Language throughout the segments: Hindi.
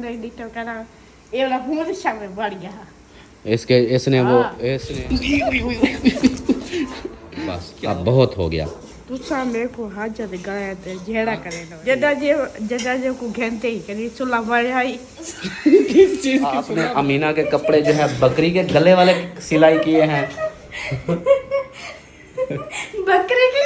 एडिटर का नाम ये वाला बहुत अच्छा में बढ़ गया इसके इसने वो हाँ। इसने बस अब बहुत हो गया। तू सामने को हाथ जब गया तो झेड़ा करे ना जदा जे को घंटे ही करी सुला भाई किस चीज की आपने अमीना के कपड़े जो है बकरी के गले वाले सिलाई किए हैं। बकरे की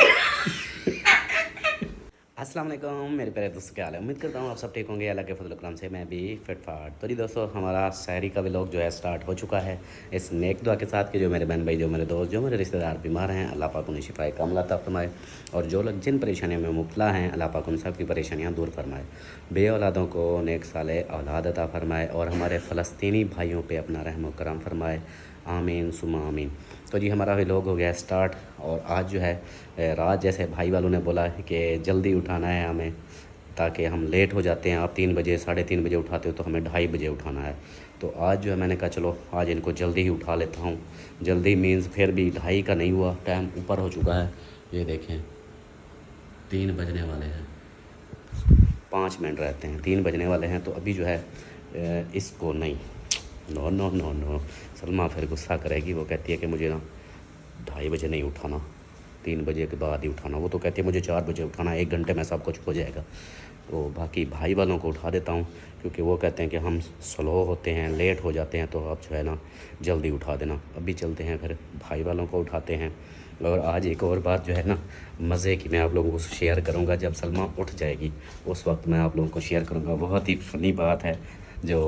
अस्सलाम वालेकुम मेरे प्यारे दोस्तों, क्या हाल है? उम्मीद करता हूँ आप सब ठीक होंगे। अल्लाह के फजल करम से मैं भी फिट फाट। तो जी दोस्तों, हमारा शहरी का व्लॉग जो है स्टार्ट हो चुका है इस नेक दुआ के साथ कि जो मेरे बहन भाई, जो मेरे दोस्त, जो मेरे रिश्तेदार बीमार हैं, अल्लाह पाक उन्हें शिफाए कामला अता फरमाए। और जो लोग जिन परेशानियों में मुब्तला हैं, अल्लाह पाक उन सब की परेशानियाँ दूर फरमाए। बे औलादों को नेक साले औलाद अता फरमाए और हमारे फ़लस्तीनी भाइयों पर अपना रहम व करम फरमाए। आमीन सुमा आमीन। तो जी हमारा व्लॉग हो गया स्टार्ट। और आज जो है रात जैसे भाई वालों ने बोला है कि जल्दी उठाना है हमें, ताकि हम लेट हो जाते हैं। आप 3 बजे 3:30 बजे उठाते हो तो हमें 2:30 बजे उठाना है। तो आज जो है मैंने कहा चलो आज इनको जल्दी ही उठा लेता हूँ। जल्दी मीन्स फिर भी 2:30 का नहीं हुआ, टाइम ऊपर हो चुका है। ये देखें 3 बजने वाले हैं, 5 मिनट रहते हैं, 3 बजने वाले हैं। तो अभी जो है इसको नहीं, no no no no, Salma फिर गुस्सा करेगी। वो कहती है कि मुझे ना 2:30 बजे नहीं उठाना, 3 बजे के बाद ही उठाना। वो तो कहती है मुझे 4 बजे उठाना, 1 घंटे में सब कुछ हो जाएगा। तो बाकी भाई वालों को उठा देता हूँ क्योंकि वो कहते हैं कि हम स्लो होते हैं, लेट हो जाते हैं, तो आप जो है ना जल्दी उठा देना। अभी चलते हैं फिर भाई वालों को उठाते हैं। और आज एक और बात जो है ना मज़े की मैं आप लोगों को शेयर करूँगा। जब सलमा उठ जाएगी उस वक्त मैं आप लोगों को शेयर करूँगा। बहुत ही फ़नी बात है जो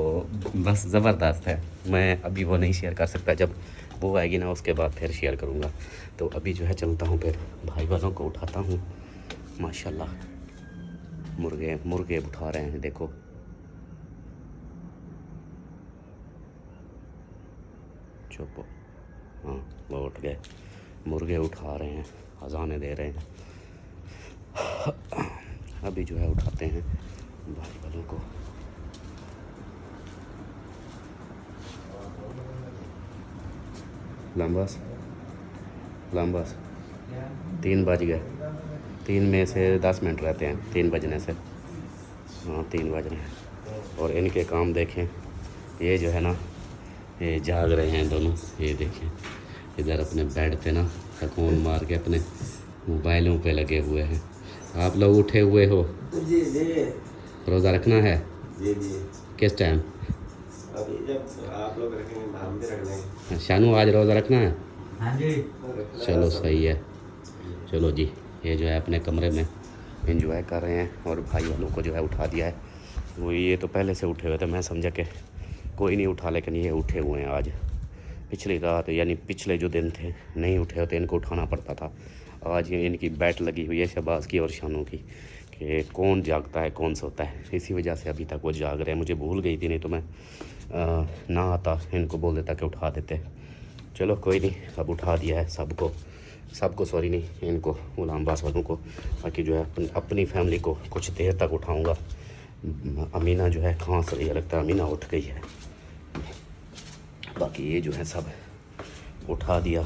बस ज़बरदस्त है। मैं अभी वो नहीं शेयर कर सकता, जब वो आएगी ना उसके बाद फिर शेयर करूँगा। तो अभी जो है चलता हूँ, फिर भाई वालों को उठाता हूँ। माशाल्लाह मुर्गे मुर्गे उठा रहे हैं, देखो चुप। हाँ वो उठ गए, मुर्गे उठा रहे हैं, अज़ानें दे रहे हैं। अभी जो है उठाते हैं भाई वालों को। लंबस लंबस 3 बज गए, 3 में से 10 मिनट रहते हैं 3 बजने से। हाँ 3 बज रहे हैं। और इनके काम देखें, ये जो है ना ये जाग रहे हैं दोनों। ये देखें इधर अपने बेड पे ना सकून मार के अपने मोबाइलों पे लगे हुए हैं। आप लोग उठे हुए हो? जी जी। रोज़ा रखना है? जी जी। किस टाइम? अभी जब आप लोग रखेंगे हम भी रख लेंगे। शानू आज रोज़ा रखना है? हाँ जी। चलो सही है। चलो जी, ये जो है अपने कमरे में एंजॉय कर रहे हैं। और भाई वालों को जो है उठा दिया है। वो ये तो पहले से उठे हुए थे, मैं समझा कि कोई नहीं उठा, लेकिन ये उठे हुए हैं आज। पिछली रात यानी पिछले जो दिन थे नहीं उठे होते, इनको उठाना पड़ता था। आज ये इनकी बैट लगी हुई है शहबाज की और शानू की कि कौन जागता है कौन सोता है। इसी वजह से अभी तक वो जाग रहे हैं। मुझे भूल गई थी, नहीं तो मैं ना आता इनको बोल देता कि उठा देते। चलो कोई नहीं, अब उठा दिया है सबको सॉरी नहीं, इनको गुलाम बास वालों को। बाकी जो है अपनी फैमिली को कुछ देर तक उठाऊंगा। अमीना जो है खांस रही है, लगता है अमीना उठ गई है। बाकी ये जो है सब उठा दिया।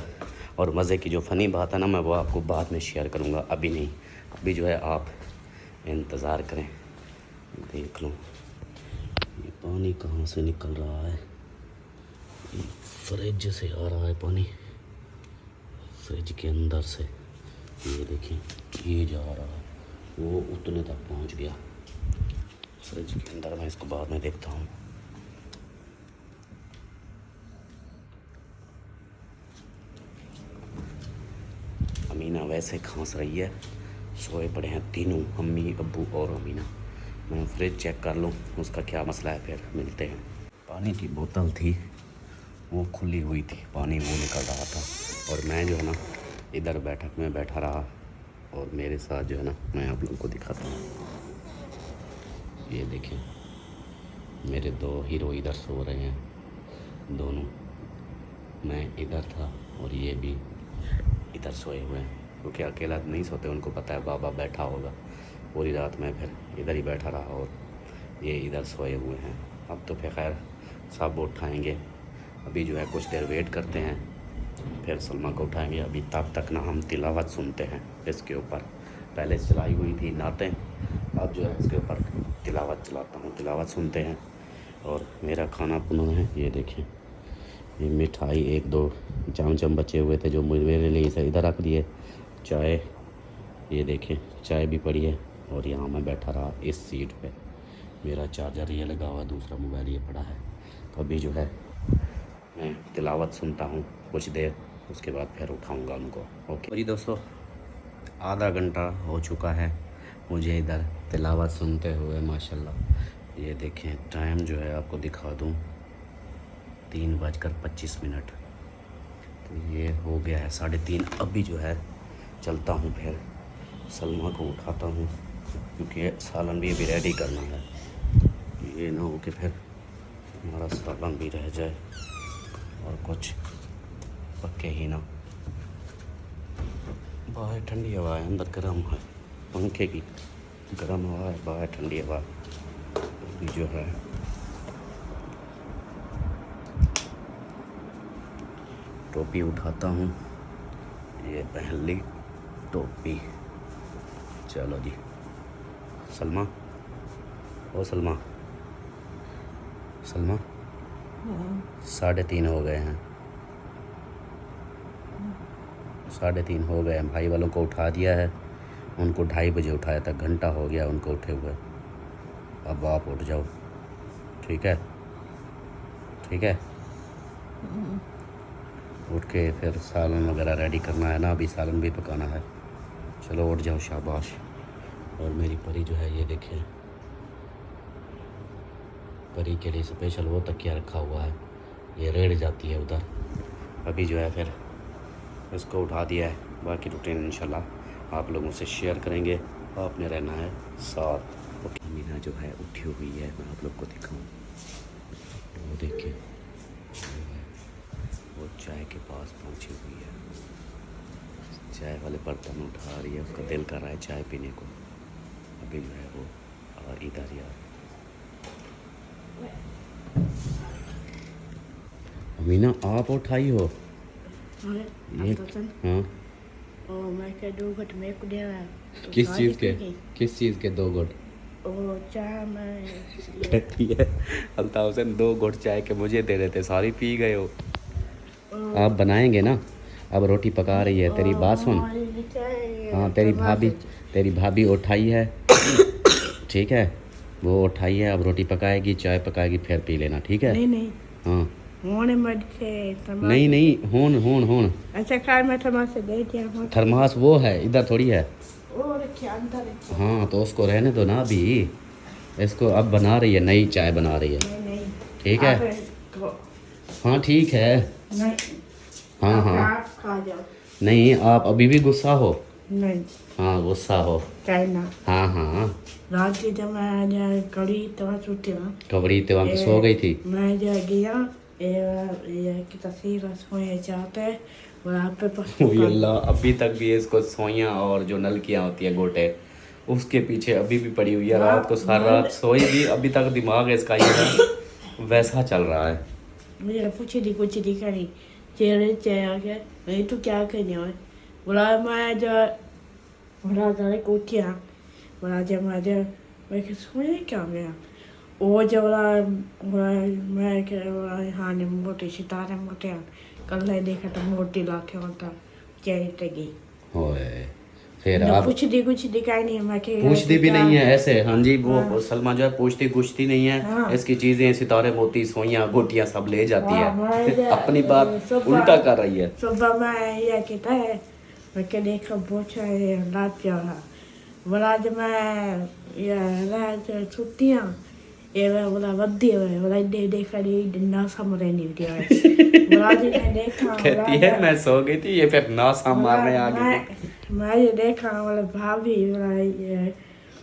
और मज़े की जो फ़नी बात है ना, मैं वो आपको बाद में शेयर करूँगा, अभी नहीं। अभी जो है आप इंतज़ार करें। देख लो ये पानी कहाँ से निकल रहा है, फ्रिज से आ रहा है पानी, फ्रिज के अंदर से। ये देखें ये जा रहा है, वो उतने तक पहुंच गया फ्रिज के अंदर। मैं इसको बाद में देखता हूँ। अमीना वैसे खांस रही है, सोए पड़े हैं तीनों, अम्मी अब्बू और अमीना। मैं फ्रिज चेक कर लूँ उसका क्या मसला है, फिर मिलते हैं। पानी की बोतल थी वो खुली हुई थी, पानी वो निकल रहा था। और मैं जो है ना इधर बैठक में बैठा रहा। और मेरे साथ जो है ना मैं आप लोगों को दिखाता हूँ। ये देखें मेरे 2 हीरो इधर सो रहे हैं दोनों। मैं इधर था और ये भी इधर सोए हुए हैं, क्योंकि अकेला नहीं सोते, उनको पता है बाबा बैठा होगा। पूरी रात मैं फिर इधर ही बैठा रहा और ये इधर सोए हुए हैं। अब तो फिर खैर सब उठाएंगे। अभी जो है कुछ देर वेट करते हैं, फिर सलमा को उठाएंगे। अभी तब तक ना हम तिलावत सुनते हैं इसके ऊपर। पहले चलाई हुई थी नातें, अब जो है इसके ऊपर तिलावत चलाता हूँ, तिलावत सुनते हैं। और मेरा खाना पुनः है, ये देखें, ये मिठाई 1-2 चमचम बचे हुए थे जो मेरे लिए इसे इधर रख दिए। चाय, ये देखें चाय भी पड़ी है। और यहाँ मैं बैठा रहा इस सीट पे, मेरा चार्जर ये लगा हुआ, दूसरा मोबाइल ये पड़ा है। तो अभी जो है मैं तिलावत सुनता हूँ कुछ देर, उसके बाद फिर उठाऊँगा उनको। ओके जी दोस्तों, आधा घंटा हो चुका है मुझे इधर तिलावत सुनते हुए माशाल्लाह। ये देखें टाइम जो है आपको दिखा दूँ, 3:25। तो ये हो गया है 3:30। अभी जो है चलता हूँ, फिर सलमा को उठाता हूँ क्योंकि सालन भी अभी रेडी करना है। ये ना हो कि फिर हमारा सालन भी रह जाए और कुछ पक्के ही ना। बाहर ठंडी हवा है, अंदर गर्म है, पंखे की गर्म हवा है, बाहर ठंडी हवा। अभी जो है टोपी उठाता हूँ, ये पहन ली टोपी। चलो जी सलमा, ओ सलमा, सलमा 3:30 हो गए हैं, 3:30 हो गए हैं। भाई वालों को उठा दिया है, उनको 2:30 बजे उठाया था, घंटा हो गया उनको उठे हुए। अब आप उठ जाओ, ठीक है, ठीक है। उठ के फिर सालन वगैरह रेडी करना है ना, अभी सालन भी पकाना है। चलो उठ जाओ, शाबाश। और मेरी परी जो है ये देखें, परी के लिए स्पेशल वो तकिया रखा हुआ है, ये रेड़ जाती है उधर। अभी जो है फिर इसको उठा दिया है, बाकी रूटीन इंशाल्लाह आप लोगों से शेयर करेंगे, आपने रहना है साथ। ओके, मीना जो है उठी हुई है, मैं आप लोग को दिखाऊँ। वो देखिए वो चाय के पास पहुंची हुई है, चाय वाले बर्तन उठा रही है, उसका दिल कर रहा है चाय पीने को। अभी जो है वो और इधर यार मीना आप उठाई हो ये? हाँ मैं क्या 2 घंटे में को दे रहा। किस चीज़ के 2 घुट? ओ चाय में कहती है अल्ताफ हुसैन 2 घुट चाय के मुझे दे देते, सारी पी गए हो। आप बनाएंगे ना, अब रोटी पका रही है, तेरी बात सुन। हाँ तेरी भाभी उठाई है, ठीक है, वो उठाई है, अब रोटी पकाएगी, चाय पकाएगी, फिर पी लेना, ठीक है? नहीं हाँ होने मत से नहीं होन अच्छा कार में थर्मास से दे दिया। थर्मास वो है, इधर थोड़ी है। और क्या अंदर है? हाँ तो उसको रहने दो ना अभी, इसको अब बना रही है, नई चाय बना रही है, नहीं ठीक है? हाँ ठीक है, नहीं हाँ आप खा जाओ। नहीं आप अभी भी गुस्सा हो? नहीं हाँ गुस्सा हो, कहना। हाँ रात के जब मैं कड़ी तो छुट्टी में कबड़ी तो वहाँ सो गई थी। मैं जो गया ये की तस्वीर सोए चाहते वहाँ पे ओए अल्लाह, अभी तक भी इसको सोइयाँ और जो नलकियाँ होती है गोटे, उसके पीछे अभी भी पड़ी हुई है। रात को सारी रात सोई भी, अभी तक दिमाग इसका ये वैसा चल रहा है। मुझे पूछी थी कुछ नहीं करी, चेहरे आके नहीं तो क्या करने हो बोला। मैं जो बोला जाने को क्या बोला, जब मैं सोए क्या गया वो जो बोला मैं क्या बोला हाँ ने मोटे सितारे मोटे कल नहीं देखा तो मोटी लाते होता चेहरे तगी। ओए फिर आप कुछ दिखाई नहीं, मैं पूछती भी नहीं है ऐसे। हाँ जी वो सलमा जो है पूछती कुछती नहीं है। हाँ। इसकी चीजें सितारे मोती सोइयाँ गोटियाँ सब ले जाती है, मैं अपनी बात उल्टा कर रही है। सुबह मैं ये कहता है मैं क्या देखा बोझा रात जा रहा बोला जब मैं ये रात छुट्टियाँ ये बोला वद्दी है बोला देखा नहीं ना समझे नहीं दिया बोला जी मैं देखा कहती है मैं सो गई थी, ये फिर नासा मारने आ गई। मैं ये देखा बोला भाभी बोला ये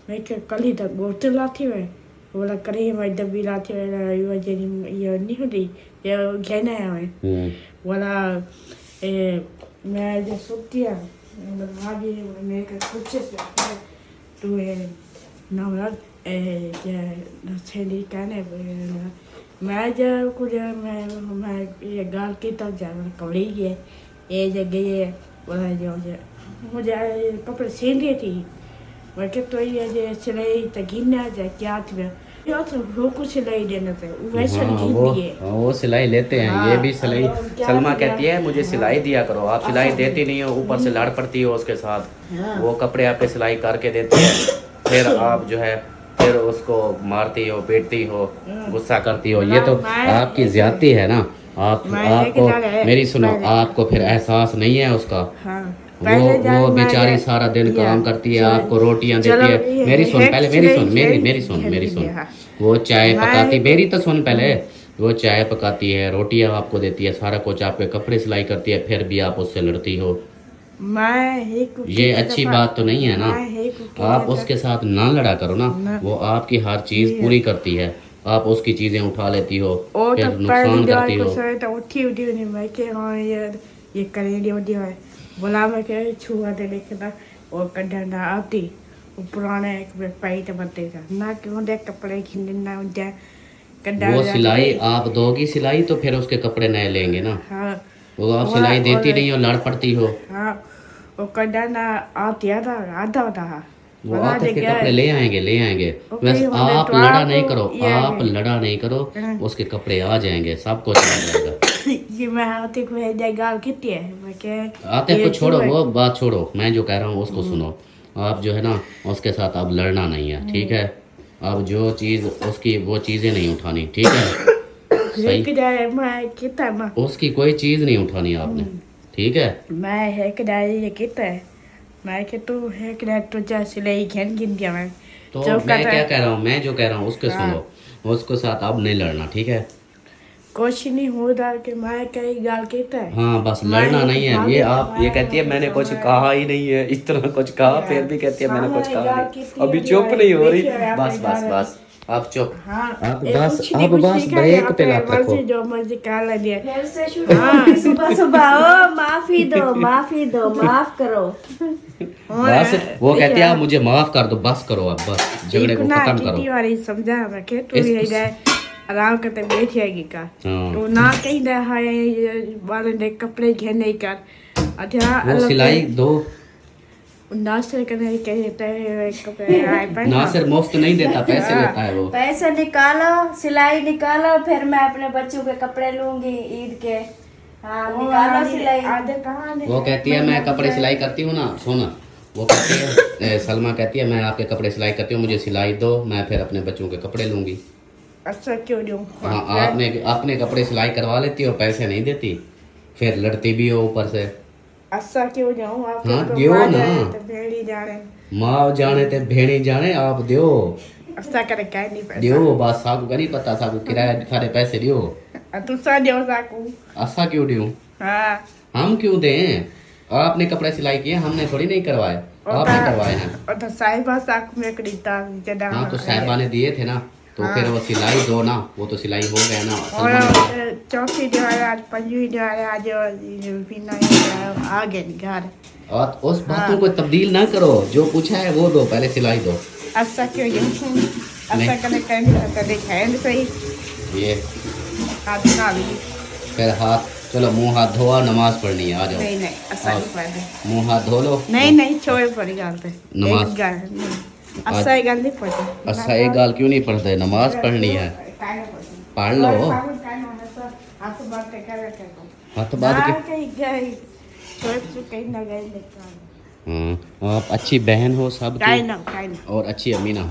मैं क्या कल ही तक बोतल लाती है बोला करी मैं डब्बी लाती है ये नहीं होती ये कहना है मैं बोला मैं जो छुट्टियाँ भाभी मैं कुछ से तो नवरात छेली कहने मैं जब कुछ मैं ये गाल की तब जा कौड़ी है ये जगह ये बोला जो मुझे कपड़े सीन रही थी मैं क्या तो ये जो सिलाई तकीना जा क्या थी या तो वो कुछ सिलाई देना था वैसा नहीं दिए वो सिलाई लेते हैं। ये भी सिलाई हाँ, और क्या सलमा किया? कहती है मुझे सिलाई दिया करो, आप सिलाई देती नहीं हो, ऊपर से लड़ पड़ती हो उसके साथ। हाँ। वो कपड़े आपके सिलाई करके देते हैं, फिर आप जो है फिर उसको मारती हो, पीटती हो, गुस्सा करती हो। ये तो आपकी ज्यादती है ना। आपको मेरी सुनो, आपको फिर एहसास नहीं है उसका। हाँ वो बेचारी सारा दिन काम करती है, आपको रोटियां देती है। मेरी सुन पहले, मेरी सुन। वो चाय पकाती, मेरी तो सुन पहले। वो चाय पकाती है, रोटियां आपको देती है, सारा कुछ, आपके कपड़े सिलाई करती है, फिर भी आप उससे लड़ती हो। ये अच्छी बात तो नहीं है ना। आप उसके साथ ना लड़ा करो ना। वो आपकी हर चीज पूरी करती है, आप उसकी चीजें उठा लेती हो, फिर नुकसान करती हो। उठी मैं के हाँ ये करेंगे है बोला मैं के छुआ दे देखना और कढ़ना आती वो पुराने एक पाई तो बनते का ना क्यों दे कपड़े खिलना उनके वो सिलाई आप दोगी सिलाई तो फिर उसके कपड़े नए लेंगे ना। हाँ वो आप सिलाई देती नहीं हो, लड़ पड़ती हो। हाँ वो कढ़ना आती आधा था वो आते के कपड़े ले आएंगे। बस आप लड़ा नहीं करो, आप लड़ा नहीं करो, उसके कपड़े आ जाएंगे, सब कुछ आ जाएगा। ये मैं आते को है गाल कितनी है मैं के आते को छोड़ो, वो बात छोड़ो, मैं जो कह रहा हूँ उसको सुनो। आप जो है ना उसके साथ अब लड़ना नहीं है, ठीक है। अब जो चीज़ उसकी वो चीज़ें नहीं उठानी, ठीक है। सही, उसकी कोई चीज़ नहीं उठानी आपने, ठीक है। मैं है ये कितना है मैं के तू है कि तो जा सिलाई घेन गिन दिया मैं तो मैं क्या कह रहा हूँ, मैं जो कह रहा हूँ उसके सुनो, उसके साथ अब नहीं लड़ना, ठीक है। कुछ नहीं हो रहा कि मैं कहीं गाल कहता है। हाँ बस लड़ना नहीं है। ये आप ये कहती है मैंने कुछ कहा ही नहीं है, इतना कुछ कहा, फिर भी कहती है मैंने कुछ कहा नहीं। अभी चुप नहीं हो रही, बस बस बस आप चुप। आप बस अब बस ब्रेक पे लग रखो। जो मर्जी काल लिया फिर से शुरू सुबह सुबह ओ माफी दो माफ करो। बस वो कहती है आप मुझे माफ कर दो, बस करो अब, बस झगड़े को खत्म करो। समझा मैं के तू ये जाए आराम करते बैठ जाएगी का तो ना कहीं दे हाय वाले दे कपड़े घेर नहीं कर अच्छा वो सिलाई दो। नासर करने कहते हैं कपड़े आए पर नासर मुफ्त नहीं देता, पैसे लेता है वो। पैसे निकालो, सिलाई निकालो, फिर मैं अपने बच्चों के कपड़े लूंगी ईद के। हाँ निकालो सिलाई। आधे कहाँ वो कहती है मैं कपड़े सिलाई करती हूँ ना, सोना। वो कहती है सलमा कहती है मैं आपके कपड़े सिलाई करती हूँ, मुझे सिलाई दो, मैं फिर अपने बच्चों के कपड़े लूंगी। अच्छा क्यों दूं? हाँ आपने अपने कपड़े सिलाई करवा लेती हो, पैसे नहीं देती, फिर लड़ती भी हो ऊपर से। अच्छा क्यों जाऊं आप? हाँ दियो ना, तो भेड़ी जाने माँ जाने ते भेड़ी जाने, आप दियो। अच्छा करे क्या नहीं पैसा दियो बस, साकू का नहीं पता, साकू किराया सारे पैसे दियो। तू सा दियो साकू। ऐसा क्यों दियो? हाँ हम क्यों दें? आपने कपड़े सिलाई किए, हमने थोड़ी नहीं करवाए, आपने करवाए हैं। और तो साहिबा साकू में करीता जदा। हाँ तो साहिबा ने दिए थे ना, तो फिर वो सिलाई दो ना, वो तो सिलाई हो गया ना। और चौथी दीवार आज पंजवी दीवार आज बिना आ गए घर। और उस बातों को तब्दील ना करो, जो पूछा है वो दो, पहले सिलाई दो। अच्छा क्यों जाऊं? अच्छा करे करने तो दिखाए नहीं सही ये हाथ ना भी फिर हाथ, चलो मुंह हाथ धोआ, नमाज पढ़नी है, आ जाओ। नहीं अच्छा नहीं पढ़े। मुंह हाथ धो लो। नहीं छोड़ पड़ी गाल पे नमाज। एक गाल नहीं अच्छा एक गाल नहीं पढ़ते। अच्छा एक गाल क्यों नहीं पढ़ते? नमाज पढ़नी है, पढ़ लो। हाथ बात आप अच्छी बहन हो सब की, और अच्छी अम्मी ना हो।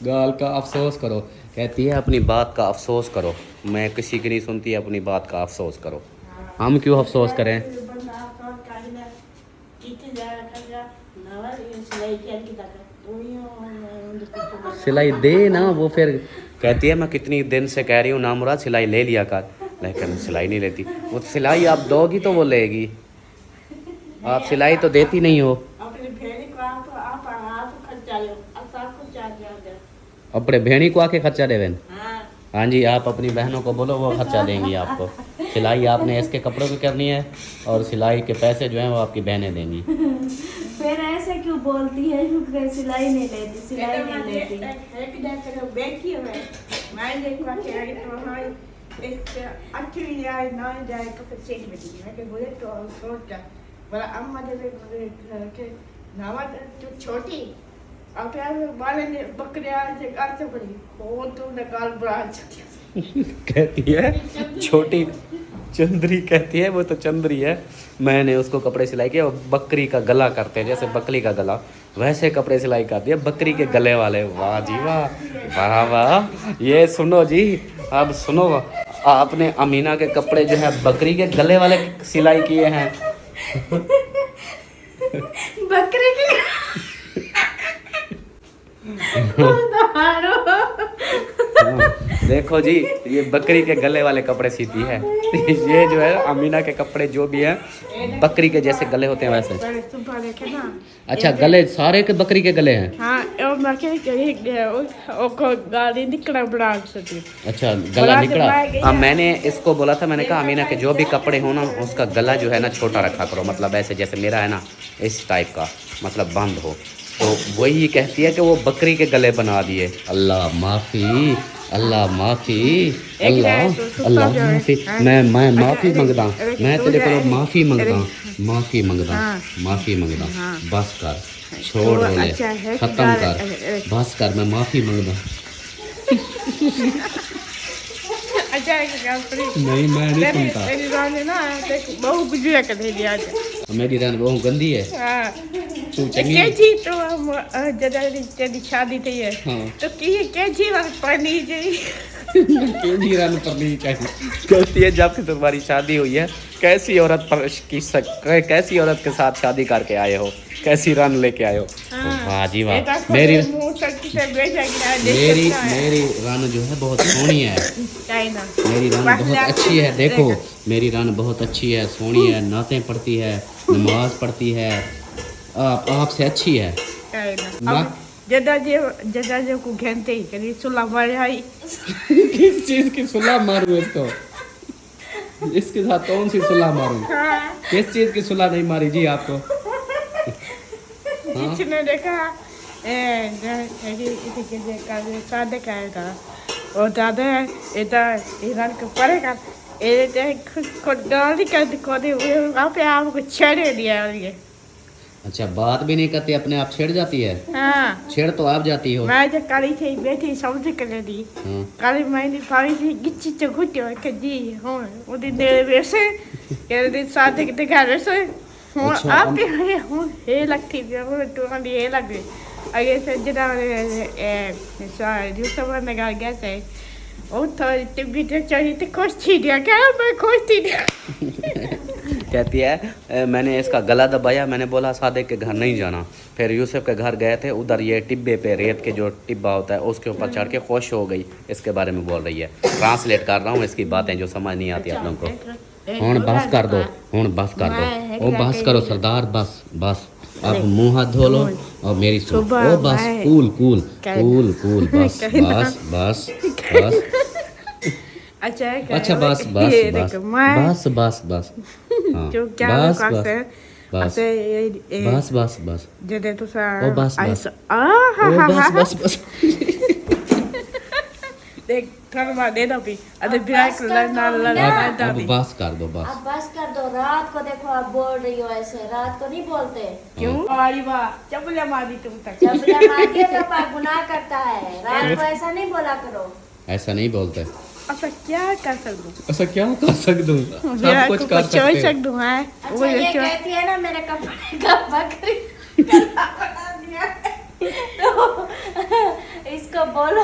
गाल का अफसोस करो, कहती है अपनी बात का अफसोस करो। मैं किसी की नहीं सुनती, अपनी बात का अफसोस करो। हम क्यों अफसोस करें? सिलाई दे ना, वो फिर कहती है मैं कितनी दिन से कह रही हूँ ना मुराद सिलाई ले लिया कर, लेकिन सिलाई नहीं लेती। वो सिलाई आप दोगी तो वो लेगी, आप सिलाई तो देती नहीं हो। अपने भेड़ी को आके खर्चा देवें। हाँ जी, आप अपनी बहनों को बोलो वो खर्चा देंगी आपको। सिलाई आपने इसके कपड़ों की करनी है, और सिलाई के पैसे जो हैं वो आपकी बहनें देंगी। फिर ऐसे क्यों बोलती है? सिलाई नहीं लेती, सिलाई नहीं लेती। नावा तू छोटी अब यार वाले ने बकरियां से करते पड़ी वो तो निकाल ब्रांच कहती है छोटी चंद्री, कहती है वो तो चंद्री है। मैंने उसको कपड़े सिलाई किए, वो बकरी का गला करते हैं, जैसे बकरी का गला वैसे कपड़े सिलाई कर दिए बकरी के गले वाले। वाह जी वाह, वाह वाह। ये सुनो जी, अब सुनो, आपने अमीना के कपड़े जो है बकरी के गले वाले सिलाई किए हैं। बकरी की देखो जी, ये बकरी के गले वाले कपड़े सीती है। ये जो है अमीना के कपड़े जो भी हैं बकरी के जैसे गले होते हैं वैसे। पहले सुबह देखे ना। अच्छा, गले सारे के बकरी के गले हैं। हाँ और मैं क्या को गाली निकला ब्रांच से। अच्छा, गला निकला। हाँ, मैंने इसको बोला था, मैंने कहा अमीना के जो भी कपड़े हो ना उसका गला जो है ना छोटा रखा करो, मतलब ऐसे जैसे मेरा है ना इस टाइप का, मतलब बंद हो। तो वही कहती है कि वो बकरी के गले बना दिए। अल्लाह माफ़ी, अल्लाह माफ़ी, अल्लाह अल्लाह माफ़ी। मैं माफ़ी मंगदा, मैं तेरे को माफ़ी मंगदा, माफ़ी मंगदा, माफ़ी मंगदा। बस कर, छोड़ बोले, ख़त्म कर, बस कर, मैं माफ़ी मंगदा। अच्छा नहीं, मैं नहीं सुनता। मेरी रानी ना बहु गुजरा कर दे दिया। मेरी रानी बहुत गंदी है। हाँ तू चंगी क्या जी तो हम जब शादी थी है हाँ। तो क्या जी पढ़नी चाहिए। केजी रन पर नहीं चाहिए। कहती है जब कि तुम्हारी शादी हुई है कैसी औरत पर कैसी औरत के साथ शादी करके आए हो, कैसी रन लेके आए हो। वाह जी वाह। मेरी रन जो है बहुत सोहनी है। मेरी रन बहुत अच्छी है। देखो मेरी रन बहुत अच्छी है, सोहनी है, नातें पढ़ती है, नमाज पढ़ती है, आपसे अच्छी है। जदा जे को घेनते ही कभी सुला मारे आई। किस चीज की सुला मारूं इसको? इसके साथ कौन सी सुला मारूं? किस चीज की सुला नहीं मारी जी आपको? जिसने देखा सादे का और दादा इधर ईरान के पड़ेगा खुद गाली कर खोदे वहाँ पे आपको छेड़े दिया ये। अच्छा, बात भी नहीं करती, अपने आप छेड़ जाती है। हाँ छेड़ तो आप जाती हो। मैं जब काली थी बैठी समझ कर दी काली मैंने पाई थी गिच्ची चुगुटी और कजी हो वो दिन वैसे के दिन साथ के घर वैसे हूँ आप भी हे लगती वो तो हम ये लग गई आगे से जितना दूसरा बंदा घर गया से वो तो टिब्बी तो चाहिए तो खुश थी दिया क्या मैं खुश थी दिया। कहती है मैंने इसका गला दबाया, मैंने बोला सादिक के घर नहीं जाना। फिर यूसुफ के घर गए थे, उधर ये टिब्बे पे रेत के जो टिब्बा होता है उसके ऊपर चढ़ के खुश हो गई। इसके बारे में बोल रही है, ट्रांसलेट कर रहा हूँ इसकी बातें जो समझ नहीं आती आप लोगों को। हूँ बस कर दो, हूँ बस कर दो, ओ बस करो सरदार, बस बस। अब मुँह हाथ धो लो और मेरी सुनो। ओ बस, कूल कूल कूल कूल, बस बस बस बस। अच्छा बस बस बस बस बस हाँ बस बस बस बस बस जदे तो सा ओ बस बस ओ बस बस बस। देख थर्मा दे दो भी अरे ब्रेक लड़ना अब बस कर दो, बस अब बस कर दो। रात को देखो आप बोल रही हो ऐसे, रात को नहीं बोलते। क्यों? आई वाह चपला मारी तुम तक। चपला मार के तो पाप गुनाह करता है। रात को ऐसा नहीं बोला करो। ऐसा नहीं बोलते। ऐसा क्या कर सकूं? ऐसा क्या कर सकूं? सब कुछ कर सकते हो। अच्छा ये कहती है ना मेरे कपड़े का बकरी तो इसको बोलो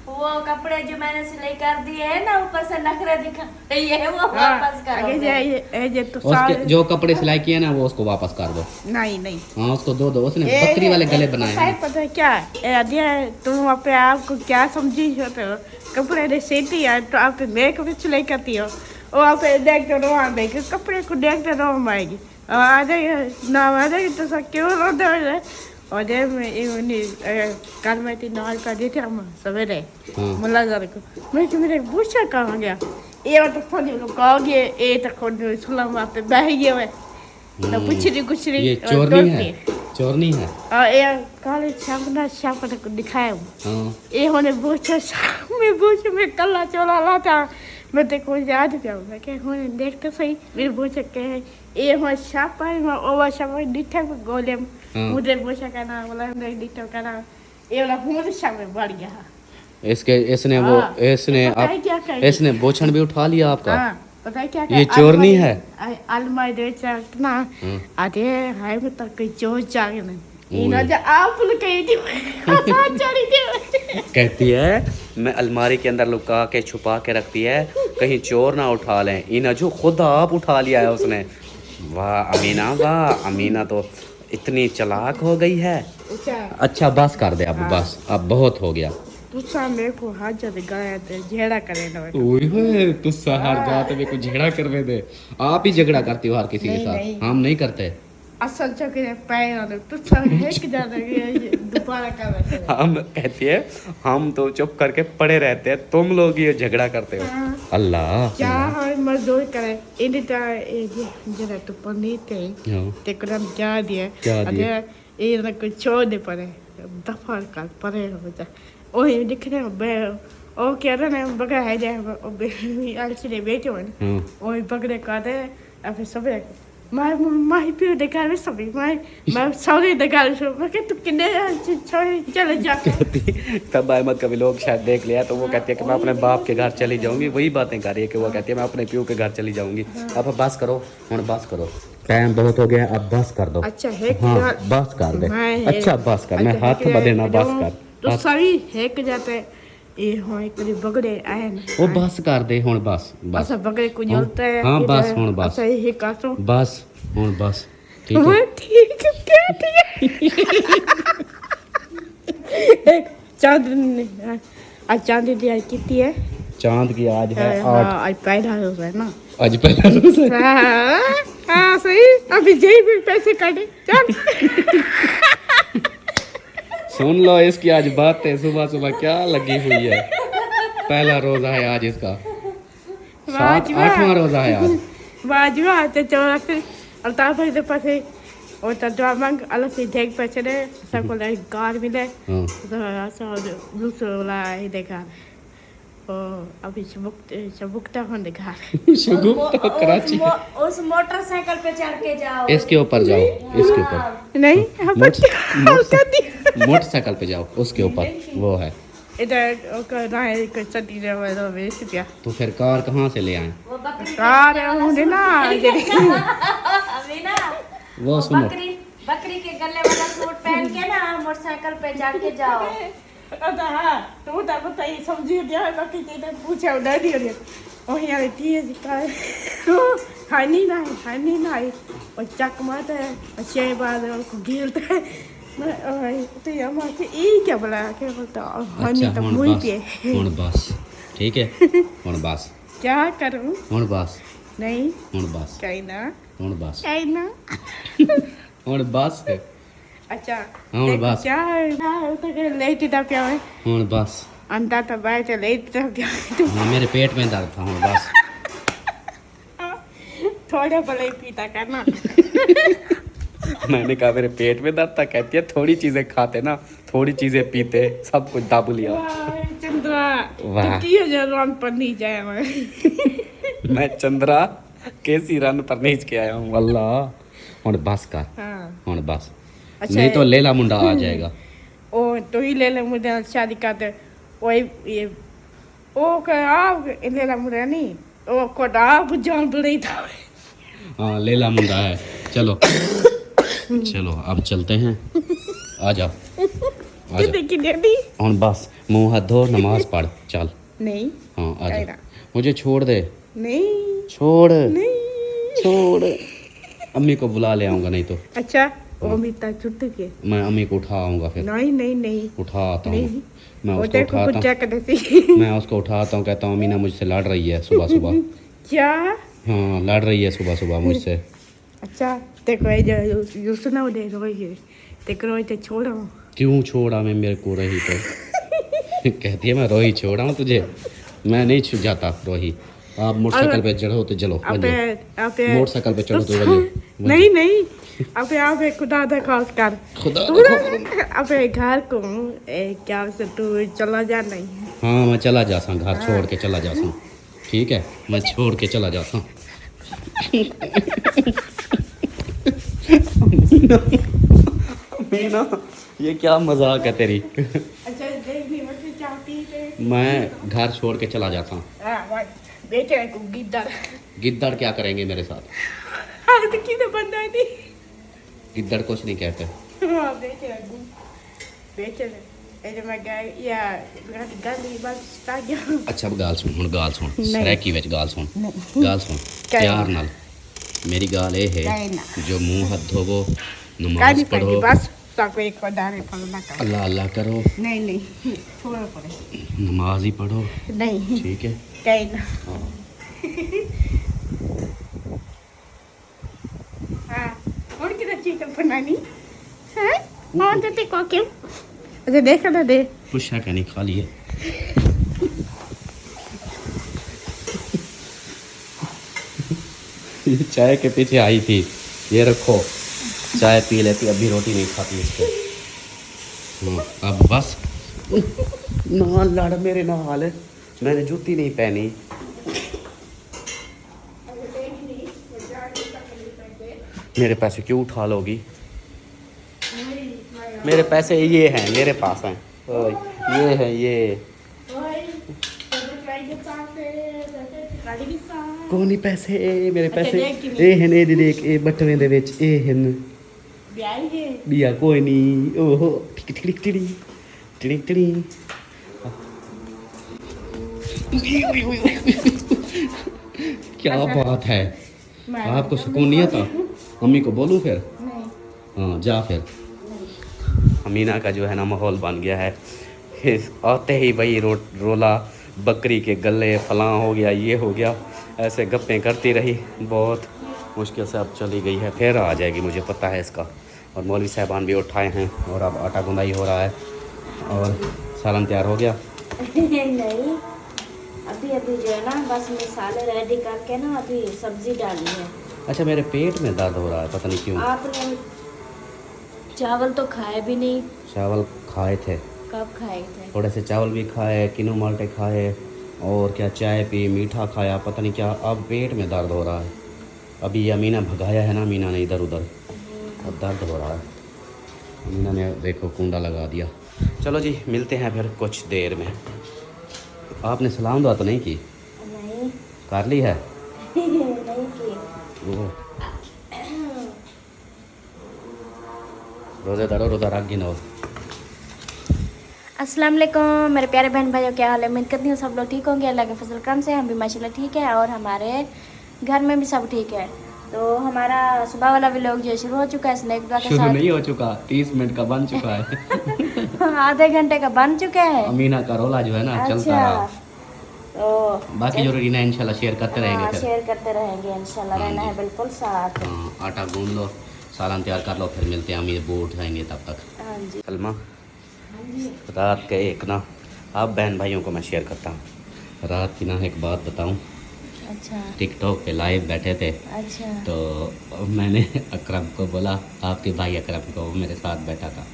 वो कपड़े जो मैंने सिलाई कर दिए है ना ऊपर से नखरे दिखा रही है वो वापस करो। ये तो उसके जो कपड़े सिलाई किए ना वो उसको वापस कर दो। नहीं हाँ उसको दो उसने बकरी वाले गले बनाए हैं। पता है क्या है तुम अपने आप को क्या समझी होते हो? कपड़े ने सीती है तो आप मेरे को भी सिलाई करती हो और आप देखते रहो आएगी कपड़े को देखते रहो आएगी आ जाएगी ना आ जाएगी तो सब क्यों रोते हो? और जब कल मैं थी नॉल कर दी थी हम सवेरे मुलाजर को मैं कि मेरे पूछा कहाँ गया ये तो फोन कहा गया ये तो खुद सुला वहाँ पे बह गया है तो कुछ नहीं ये चोरनी है, चोरनी है। और ये काले शाम को दिखाया ये होने पूछा मैं कल्ला चोरा लाता मैं देखो याद क्या मैं क्या होने देखते सही मेरे पूछा क्या है ये हो siapa yang mau siapa di tempat golem हाँ। मुझे बोला करना बोला नहीं di tempat करना ये वाला मुझे सामने बढ़ गया इसके इसने वो हाँ। इसने पता है क्या करेगी? इसने बोछड़ भी उठा लिया आपका। हाँ पता है क्या ये चोरनी है। अलमारी दे चलना हाँ। अरे हाय में तक कोई चोर जागे ना ओए। ये ना जा आप लोग कहीं थी चोरी थी कहती है मैं अलमारी के अंदर लुका के छुपा के रखती है कहीं चोर ना उठा लें। इना जो खुद आप उठा लिया है उसने। वाह अमीना तो इतनी चालाक हो गई है। अच्छा अच्छा बस कर दे अब हाँ। बस अब बहुत हो गया। तू सामने को हाथ जब गया तो झेड़ा करे ना ओए होए तू सहार जाते में कुछ झगड़ा करवे दे। आप ही झगड़ा करती हो हर किसी के नहीं, साथ। नहीं। हम नहीं करते। असल चौके पैर वाले तू सब हेक जाता दोबारा कर रहे हम कहती है हम तो चुप करके पड़े रहते हैं तुम लोग ये झगड़ा करते हो। हाँ। अल्लाह क्या है मजदूर करे इन जरा तो पनीर थे हाँ। ते क्रम क्या दिए क्या दिए? अरे ये ना कुछ छोड़ दे पड़े दफा कर पड़े हो जा ओ ये दिख रहे बे ओ क्या रहा बगैर है जाए ओ अलसी बैठे हो ना हाँ। ओ बगड़े का दे अब सब मैं भी देखा रे सभी मैं सारे देखा रे सब मैं तू किन्ने छोड़ चले जा तब अहमद का भी लोग शायद देख लिया तो वो कहती है कि मैं अपने बाप के घर चली जाऊंगी। वही बातें कर रही है कि वो कहती है मैं अपने प्यू के घर चली जाऊंगी। अब बस करो हुन बस करो टाइम बहुत हो गया अब बस कर दो। अच्छा है हाँ बस कर दे। अच्छा बस कर मैं हाथ बदेना बस कर तो बस। सभी हेक जाते ये हो एक बगड़े आए ना वो बस कर दे हुन बस बस अच्छा बगड़े को जलता है हाँ, बस, हुन बस। अच्छा ये काटो बस हुन बस ठीक है। ठीक है क्या ठीक चांद आज चांद दी आज कितनी है चांद की आज है 8। हाँ आज पहला रोज है ना आज पहला रोज है। हाँ सही अभी जेब में पैसे काटे चल सुन लो इसकी आज बात है सुबह सुबह क्या लगी हुई है। पहला रोजा है आज इसका 8वां रोजा है आज। बाजू आते चौरासे और तापर से पासे और तजवा मंग अलग से देख पैसे दे सबको ले कार मिले हाँ। तो ऐसा दूसरा वाला ही देखा ओ अभी सबुकता होने देखा शगुफ्ता कराची उस मोटरसाइकिल पे चढ़ के जाओ। इसके ऊपर जाओ इसके ऊपर नहीं हम मोटरसाइकिल पे जाओ उसके ऊपर वो है। इधर ओकर ना है कोई चटी रे वो बेच दिया तो फिर कार कहाँ से ले आए? वो बकरी कार होने ना अमीना वो सुनो बकरी के गले वाला सूट पहन के ना मोटरसाइकिल पे जाके जाओ। अदा हाँ तो उधर बताइए सब्जी दिया बाकी चीजें पूछे उधर दियो रे ओ यार तीज का हानी ना और चक मारता है और छह बाद को गिरता है मैं तो ये मां के ई क्या बोला क्या बोलता हानी तो मुई पे हुन बस ठीक है हुन बस क्या करूं हुन बस नहीं हुन बस हुन बस हुन बस है। अच्छा हुन बस क्या तो लेट दा पिया है हुन बस अंडा तो बैठ लेट दा पिया तू हाँ, मेरे पेट में दर्द था हुन बस। थोड़ा भले पीता करना मैंने कहा मेरे पेट में दर्द था कहती है थोड़ी चीजें खाते ना थोड़ी चीजें पीते सब कुछ दाबू लिया। वाह चंद्रा वाह। तू की जरूर पर नहीं जाए मैं चंद्रा कैसी रन पर नीच के आया हूँ अल्लाह। हुन बस कर हाँ हुन बस अच्छा नहीं तो लेला मुंडा आ जाएगा। ओ तो ही ले मुझे शादी करते वही ये ओ का आप ले ला मुझे नहीं ओ कोड आप जान बड़ी था हाँ लेला मुंडा है चलो चलो अब चलते हैं आ जाओ आ जाओ देखी डैडी हुन बस मुंह हाथ धो नमाज पढ़ चल। नहीं हाँ आ कहीं जा ना। मुझे छोड़ दे नहीं छोड़ नहीं छोड़ अम्मी को बुला ले आऊंगा नहीं तो अच्छा वो मिता छुट्ट के मैं अम्मी को उठा आऊंगा फिर नहीं उठाता हूँ नहीं मैं वो उसको देखो कुछ उठाता क्या करती मैं उसको उठाता हूँ कहता हूँ अमीना मुझसे लड़ रही है सुबह सुबह। क्या हाँ लड़ रही है सुबह सुबह मुझसे। अच्छा देखो ये जो यो सुनाओ दे रोई है देखो रोई तो छोड़ो क्यों छोड़ा मैं मेरे को रही तो कहती है मैं रोही छोड़ा हूँ तुझे मैं नहीं छू जाता रोही। आप मोटरसाइकिल पे चढ़ो तो चलो अबे मोटरसाइकिल पे चढ़ो तो वजह नहीं अबे खुदा दा खास कर खुदा अबे घर को क्या से तू चला जा नहीं हाँ मैं चला जाता घर छोड़ के चला जाता ठीक है मैं छोड़ के चला जाता मीना ये क्या मजाक है तेरी। अच्छा देखनी मुझे चाहती है। मैं घर छोड़ के चला जाता हूँ। बेटे को गिद्दड़। गिद्दड़ क्या करेंगे मेरे साथ? हाँ तो किधर बंदा नहीं। गिद्दड़ कुछ नहीं कहते। हाँ बेटे मैं गई या गाली बात स्टार्ट गया। अच्छा अब गाल सुन, गाल सुन नहीं। सरैकी विच गाल सुन, गाल सुन क्या प्यार नाल। मेरी गाल ये क्या है ना? जो मुंह हाथ धोवो, नमाज गाली पढ़ो, पड़ी बस सबको एक को दाने फल ना कर। अल्लाह अल्लाह करो, नहीं छोड़ो पड़े। नमाज ही पढ़ो, नहीं ठीक है? कहीं ना। हाँ। हाँ और किधर चिकन बनानी है? हाँ तो ते को क्यों? अच्छा देखा ना दे। कुछ है क्या नहीं खा लिए? ये चाय के पीछे आई थी, ये रखो चाय पी लेती, अभी रोटी नहीं खाती इसको। हाँ अब बस ना लड़ मेरे नाल, मैंने जूती नहीं पहनी। मेरे पैसे क्यों उठा लोगी? मेरे पैसे ये हैं, मेरे पास हैं। ओए, ये है ये। कौन ही पैसे मेरे पैसे? ए हैं ए देख ए बटवे दे विच ए हैं। बिया कोई नहीं। ओहो टिक टिक टिक टिक टिक। क्या बात है, आपको सुकून नहीं आता? मम्मी को बोलूं फिर? हाँ जा फिर। अमीना का जो है ना माहौल बन गया है, आते ही वही रोला, बकरी के गले फलां हो गया, ये हो गया, ऐसे गप्पें करती रही। बहुत मुश्किल से अब चली गई है, फिर आ जाएगी मुझे पता है इसका। और मौलवी साहबान भी उठाए हैं और अब आटा गुंदाई हो रहा है। और सालन तैयार हो गया? नहीं अभी जो है ना बस मसाले रेडी करके ना अभी सब्जी डाली है। अच्छा मेरे पेट में दर्द हो रहा है, पता नहीं क्यों। आपने चावल तो खाए भी नहीं। चावल खाए थे, कब खाए थे? थोड़े से चावल भी खाए, किनो माल्टे खाए, और क्या चाय पी, मीठा खाया, पता नहीं क्या, अब पेट में दर्द हो रहा है। अभी ये अमीना भगाया है ना, मीना ने इधर उधर, अब दर्द हो रहा है। अमीना ने देखो कुंडा लगा दिया। चलो जी मिलते हैं फिर कुछ देर में। आपने सलाम दुआ तो नहीं की? नहीं कर ली है? नहीं की। ओह रोज़ेदारो रोज़ा रख गिनो। अस्सलाम वालेकुम मेरे प्यारे बहन भाइयों, क्या हाल है? उम्मीद करती हूँ सब लोग ठीक होंगे अल्लाह के फजल करम से। हम भी माशाल्लाह ठीक है और हमारे घर में भी सब ठीक है। तो हमारा सुबह वाला व्लॉग जो शुरू हो चुका है स्नैक के शुरू साथ। नहीं हो चुका, 30 मिनट का बन चुका है। आधे घंटे का बन चुका है। अमीना का रोला जो है ना चलता रहा। तो बाकी जो रूटीन है इंशाल्लाह शेयर करते रहेंगे फिर। शेयर करते रहेंगे इंशाल्लाह, हाँ रहना जी। है बिल्कुल साथ। हाँ आटा गूंद लो, सालन तैयार कर लो, फिर मिलते हैं। हम ये वो उठाएंगे तब तक। हाँ जी सलमा हाँ जी रात के एक ना, आप बहन भाइयों को मैं शेयर करता हूँ। रात की ना एक बात बताऊँ, अच्छा टिकटॉक पे लाइव बैठे थे, अच्छा तो मैंने अकरम को बोला, आपके भाई अकरम को, वो मेरे साथ बैठा था।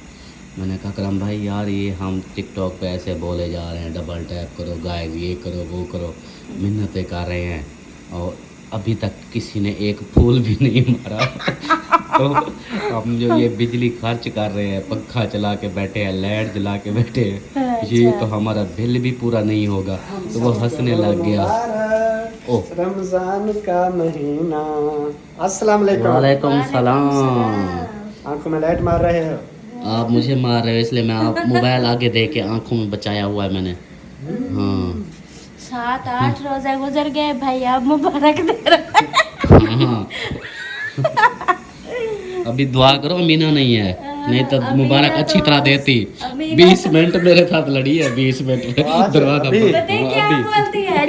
मैंने कहा अकरम भाई यार ये हम टिकटॉक पे ऐसे बोले जा रहे हैं, डबल टैप करो गाइस, ये करो वो करो, मिन्नतें कर रहे हैं, और अभी तक किसी ने एक फूल भी नहीं मारा। तो हम जो ये बिजली खर्च कर रहे हैं, पंखा चला के बैठे हैं, लाइट जला के बैठे हैं, ये तो हमारा बिल भी पूरा नहीं होगा। तो वो हंसने लग गया। ओ रमजान का महीना। अस्सलाम वालेकुम। वालेकुम सलाम। आंखों में लाइट मार रहे हो? आप मुझे मार रहे हो इसलिए मैं आप मोबाइल आगे दे के आंखों में बचाया हुआ है मैंने। हाँ 7-8 रोजे गुजर गए भाई, अब मुबारक दे रहा है। हाँ अभी दुआ करो अमीना नहीं है, नहीं तो अमीना मुबारक अच्छी तो- तरह देती। अमीना 20 मिनट मेरे साथ लड़ी है, 20 मिनट में दरवाजा अभी? बंद। पता है क्या हाँ, अभी। बोलती है?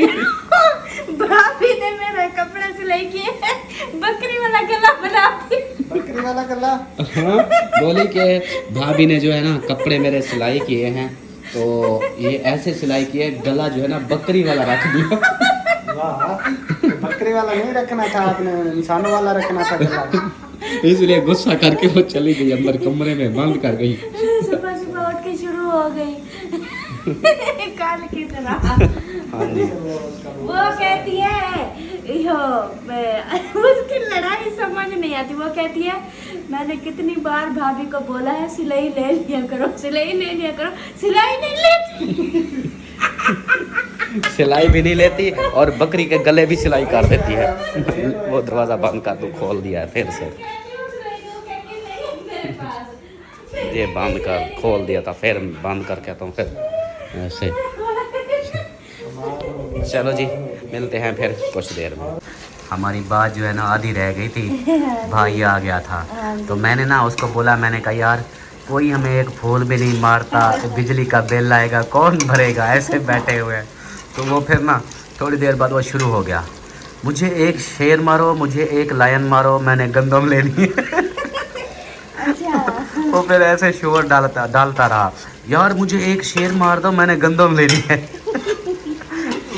भाभी ने मेरा कपड़ा सिलाई किए, बकरी वाला गला बना दी। बकरी वाला गला? हाँ, बोली कि भाभी ने जो है ना कपड़े मेरे सिलाई किए हैं, तो ये ऐसे सिलाई किए, गला जो है ना बकरी वाला रख दिया। वाह, बकरी वाला नहीं रखना था आपने, इंसानों वाला रखना था गला। इसलिए गुस्सा करके वो चली गई अंदर कमरे में, बंद कर गई। सुबह सुबह उठ के शुरू हो गई काल की तरह। हाँ जी। वो कहती है यो उसकी लड़ाई समझ नहीं आती। वो कहती है मैंने कितनी बार भाभी को बोला है सिलाई ले लिया करो, सिलाई ले लिया करो, सिलाई नहीं लेती। सिलाई भी नहीं लेती और बकरी के गले भी सिलाई कर देती है। वो दरवाज़ा बंद कर, तू खोल दिया है फिर से। ये बंद कर, खोल दिया था फिर बंद कर, कहता हूँ फिर ऐसे। चलो जी, मिलते हैं फिर कुछ देर में। हमारी बात जो है ना आधी रह गई थी, भाई आ गया था तो मैंने ना उसको बोला, मैंने कहा यार कोई हमें एक फूल भी नहीं मारता, बिजली का बिल आएगा कौन भरेगा, ऐसे बैठे हुए हैं। तो वो फिर ना थोड़ी देर बाद वो शुरू हो गया, मुझे एक शेर मारो, मुझे एक लायन मारो, मैंने गंदम लेनी है। वो फिर ऐसे शोर डालता रहा, यार मुझे एक शेर मार दो, मैंने गंदम लेनी है।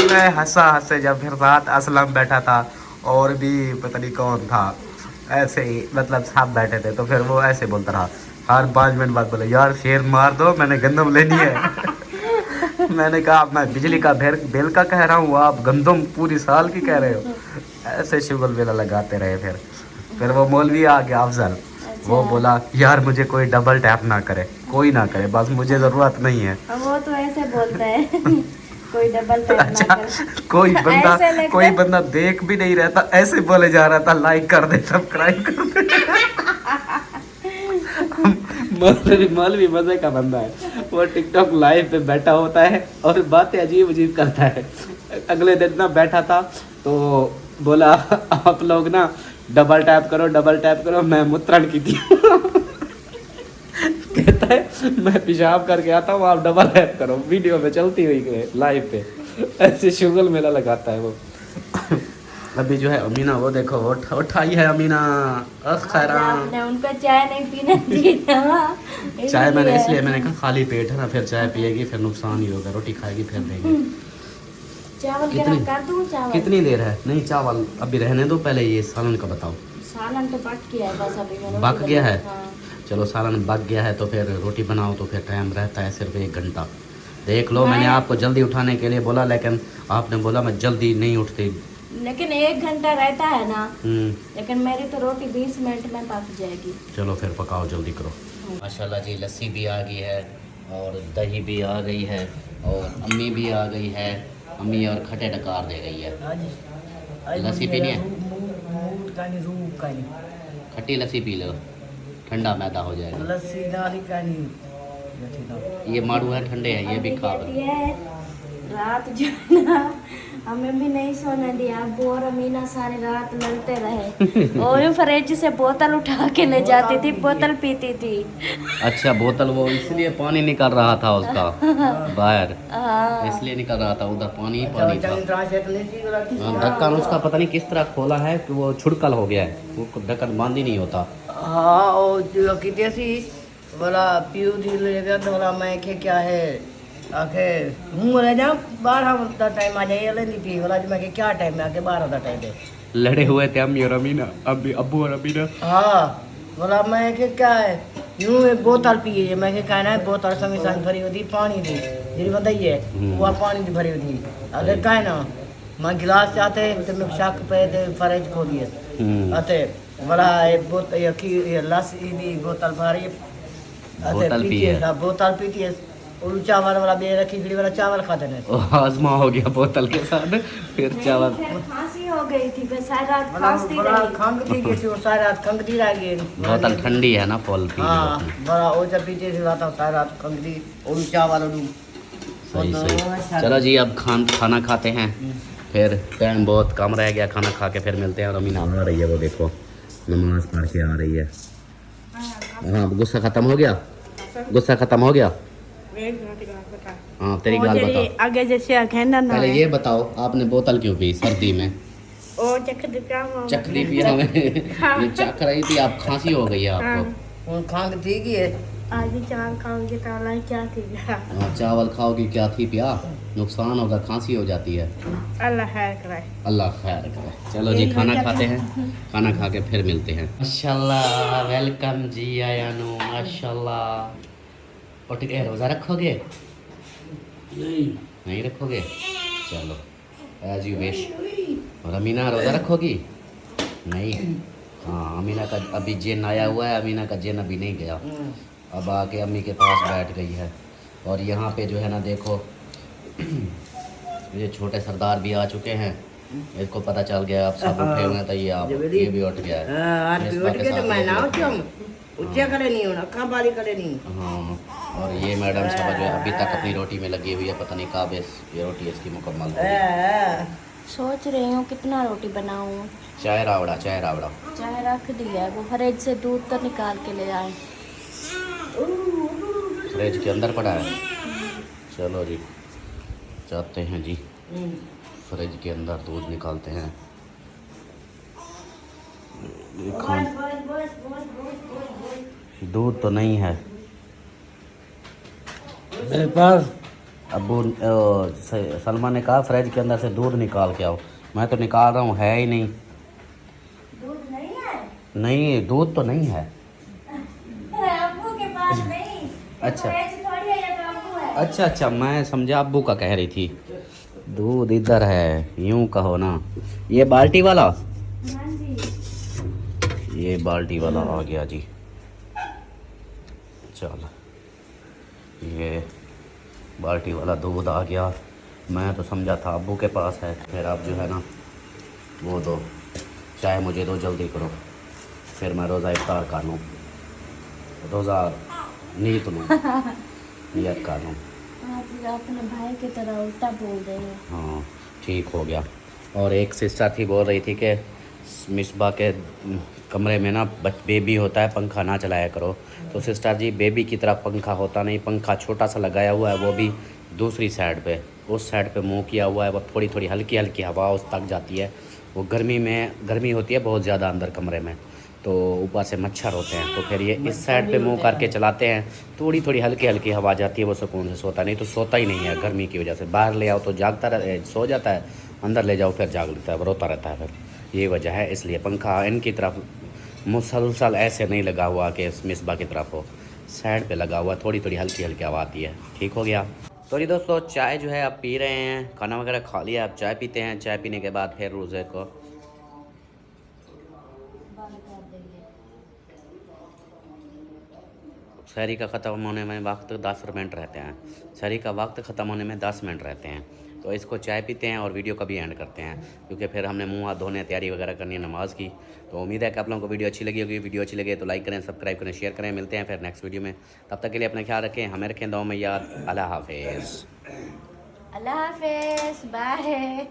मैं हंसे जब फिर साथ असलम बैठा था और भी पता नहीं कौन था, ऐसे ही मतलब सब बैठे थे। तो फिर वो ऐसे बोलता रहा हर 5 मिनट बाद, बोले यार शेर मार दो, मैंने गंदम लेनी है। मैंने कहा मैं बिजली का बिल का कह रहा हूँ, आप गंदम पूरी साल की कह रहे हो। ऐसे शुगल बेला लगाते रहे। फिर वो मौलवी आ गया अफजल, वो बोला यार मुझे कोई डबल टैप ना करे, कोई ना करे, बस मुझे ज़रूरत नहीं है। वो तो ऐसे बोलता है कोई डबल टैप ना अच्छा, करे। कोई बंदा देख भी नहीं रहता, ऐसे बोले जा रहा था लाइक कर दे, सब्सक्राइब कर दे। मौलवी मजे का बंदा है, वो टिकटॉक लाइव पे बैठा होता है और बातें अजीब अजीब करता है। अगले दिन ना बैठा था तो बोला आप लोग ना डबल टैप करो, मैं मुत्रण की थी। कहता है मैं पेशाब करके आता हूँ, आप डबल टैप करो, वीडियो में चलती हुई लाइव पे। ऐसे शुगल मेला लगाता है वो। अभी जो है अमीना, वो देखो उठाई है अमीना। आपने उनको चाय नहीं पीने दी ना। चाय मैंने इसलिए मैंने कहा खाली पेट है ना, फिर चाय पिएगी फिर नुकसान ही होगा, रोटी खाएगी फिर देंगे। चावल गरम कर दूं? चावल कितनी देर है? नहीं चावल अभी रहने दो, पहले ये सालन का बताओ। सालन तो पक गया है, बस अभी मैंने पक गया है? हाँ। चलो सालन पक गया है तो फिर रोटी बनाओ, तो फिर टाइम रहता है सिर्फ 1 घंटा। देख लो मैंने आपको जल्दी उठाने के लिए बोला, लेकिन आपने बोला मैं जल्दी नहीं उठती। लेकिन 1 घंटा रहता है ना, लेकिन मेरी तो रोटी 20 मिनट में पक जाएगी। चलो फिर पकाओ, जल्दी करो। माशाल्लाह जी, लस्सी भी आ गई है और दही भी आ गई है और अम्मी भी आ गई है। अम्मी और खट्टे डकार दे गई है। लस्सी पीनी है? खट्टी लस्सी पी लो, ठंडा मैदा हो जाएगा। लस्सी डाली कानी ये माड़ू है, ठंडे हैं, ये भी खा लो। रात जो है ना हमें भी नहीं सोने दिया, अब्बू और अमीना सारी रात लड़ते रहे। और फ्रिज से बोतल उठा के ले जाती थी, बोतल पीती थी। अच्छा बोतल, वो इसलिए पानी निकल रहा था उसका बाहर, इसलिए निकल रहा था, उधर पानी ही पानी था। ढक्कन उसका पता नहीं किस तरह खोला है कि वो छुड़कल हो गया है, वो ढक्कन बंद ही नहीं होता। हाँ और जो की जैसी बोला पीऊ दी लेगा तो बोला मैं के क्या है आके हूँ रह जा 12 का टाइम आ जाए नहीं पी बोला जो मैं के क्या टाइम में आके 12 का टाइम दे लड़े हुए थे अम्मी और अमीना, अभी अब्बू और अमीना। हाँ बोला मैं के क्या है यूँ एक बोतल पिए, मैं के कहना है बोतल संग संग भरी होती पानी दी जी बताइए वो पानी दी भरी होती। अगर कहना मैं गिलास चाहते तो मैं शक पे फ्रिज खो दिए अते बोला बोतल लस्सी दी बोतल भरी बोतल पीती है। और चावल वाला बे खिचड़ी वाला चावल खाते हैं। आजमा हो गया बोतल के साथ, फिर चावल। खांसी हो गई थी, बस सारी रात खांसती रही। खंग थी कि और सारी रात खंगती रह गई। बोतल ठंडी है ना, फुल पी। हाँ बड़ा वो जब पीते थे रात सारी रात खंगती और चावल और सही सही। चलो जी अब खाना खाते हैं, फिर टाइम बहुत कम रह गया, खाना खा के फिर मिलते हैं। और अमीना आ रही है, वो देखो नमाज पढ़ के आ रही है। हाँ गुस्सा खत्म हो गया, गुस्सा खत्म हो गया। हाँ तेरी गाल बताओ। आगे जैसे कहना ना, पहले ये बताओ आपने बोतल क्यों पी सर्दी में? ओ चखरी पिया हमें। ये चख रही थी, आप खांसी हो गई है आपको। खंग थी कि आज चावल खाओगे तो अल्लाह क्या थी। हाँ चावल खाओगी क्या थी पिया, नुकसान होगा, खांसी हो जाती है। अल्लाह खैर करे, अल्लाह खैर करे। चलो जी खाना खाते हैं, खाना खा के फिर मिलते हैं। माशाल्लाह वेलकम जी आया नो, माशाल्लाह। उठ के रोज़ा रखोगे? नहीं रखोगे? चलो एज यू विश। और अमीना रोज़ा रखोगी? नहीं, हाँ, अमीना का अभी जिन आया हुआ है, अमीना का जिन अभी नहीं गया। अब आके अम्मी के पास बैठ गई है। और यहाँ पे जो है ना देखो ये छोटे सरदार भी आ चुके हैं। इसको पता चल गया आप सब उठे हुए हैं, तो ये भी उठ गया है। आज भी मिसबा उठ के के तो साथ मैं ये भी ना उठ गया। ऊंचा करे नहीं होना, कहाँ बारी करे नहीं। हाँ, और ये मैडम साहब जो है अभी तक अपनी रोटी में लगी हुई है, पता नहीं कब ये रोटी इसकी मुकम्मल होगी। सोच रही हूँ कितना रोटी बनाऊँ। चाय रावड़ा, चाय रावड़ा। चाय रख दी है, वो फ्रिज से दूध तो निकाल के ले आए। फ्रिज के अंदर पड़ा है। चलो जी, जाते हैं जी, फ्रिज के अंदर दूध निकालते हैं। दूध तो नहीं है मेरे पास। अब्बू। सलमा ने कहा फ्रिज के अंदर से दूध निकाल के आओ। मैं तो निकाल रहा हूँ, है ही नहीं। दूध नहीं है? नहीं, दूध तो नहीं है। अब्बू के पास नहीं। अच्छा थोड़ी है, ये तो अब्बू है। अच्छा अच्छा, मैं समझा अब्बू का कह रही थी। दूध इधर है, यूं कहो ना। ये बाल्टी वाला, हाँ जी। ये बाल्टी वाला आ गया जी। चलो, ये बाल्टी वाला दूध आ गया। मैं तो समझा था अब्बू के पास है। फिर आप जो है ना वो दो, चाय मुझे दो, जल्दी करो, फिर मैं रोज़ा इफ्तार कर लूँ, रोज़ा नीयत लूँ, नियत कर लूँ। आप अपने भाई की तरह उल्टा बोल रहे हैं। हाँ, ठीक हो गया। और एक सिस्टर थी, बोल रही थी कि मिसबा के कमरे में ना बेबी होता है, पंखा ना चलाया करो। तो सिस्टर जी, बेबी की तरह पंखा होता नहीं, पंखा छोटा सा लगाया हुआ है, वो भी दूसरी साइड पे, उस साइड पे मुंह किया हुआ है। वो थोड़ी थोड़ी हल्की हल्की हवा उस तक जाती है। वो गर्मी होती है बहुत ज़्यादा अंदर कमरे में, तो ऊपर से मच्छर होते हैं, तो फिर ये इस साइड पे मुंह करके चलाते हैं। थोड़ी थोड़ी हल्की हल्की हवा जाती है, वो सुकून से सोता, नहीं तो सोता ही नहीं है गर्मी की वजह से। बाहर ले आओ तो जागता सो जाता है, अंदर ले जाओ फिर जाग लेता है, रोता रहता है। फिर ये वजह है, इसलिए पंखा इनकी तरफ मुसलसल ऐसे नहीं लगा हुआ कि मिसबा की तरफ हो, साइड पे लगा हुआ, थोड़ी थोड़ी हल्की हल्की हवा आती है। ठीक हो गया। तो जी दोस्तों, चाय जो है आप पी रहे हैं, खाना वगैरह खा लिया, आप चाय पीते हैं। चाय पीने के बाद फिर रोज़े को शहरी का ख़त्म होने में वक्त 10 मिनट रहते हैं। शहरी का वक्त ख़त्म होने में 10 मिनट रहते हैं। तो इसको चाय पीते हैं और वीडियो का भी एंड करते हैं, क्योंकि फिर हमने मुंह हाथ धोने, तैयारी वगैरह करनी है नमाज़ की। तो उम्मीद है कि आप लोगों को वीडियो अच्छी लगी होगी। वीडियो अच्छी लगे तो लाइक करें, सब्सक्राइब करें, शेयर करें। मिलते हैं फिर नेक्स्ट वीडियो में। तब तक के लिए अपना ख्याल रखें, हमें रखें दुआ में याद। अल्लाह हाफिज़। अल्लाह हाफिज़, बाय।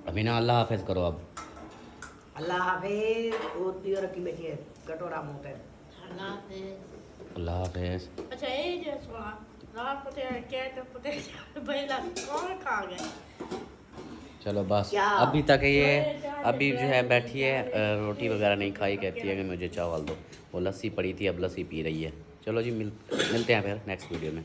अभी ना अल्लाह हाफिज़ करो अब। अल्लाह हाफिज। वो पियो रखी बैठी है, कटोरा मुँह पे। अल्लाह हाफिज़। अल्लाह हाफिज़। अच्छा, ये जो सुना रात को क्या तो पता पहला कौन खा गया। चलो बस, क्या? अभी तक ये अभी जो है बैठी है, रोटी वगैरह नहीं खाई, कहती है कि मुझे चावल दो। वो लस्सी पड़ी थी, अब लस्सी पी रही है। चलो जी, मिलते हैं फिर नेक्स्ट वीडियो में।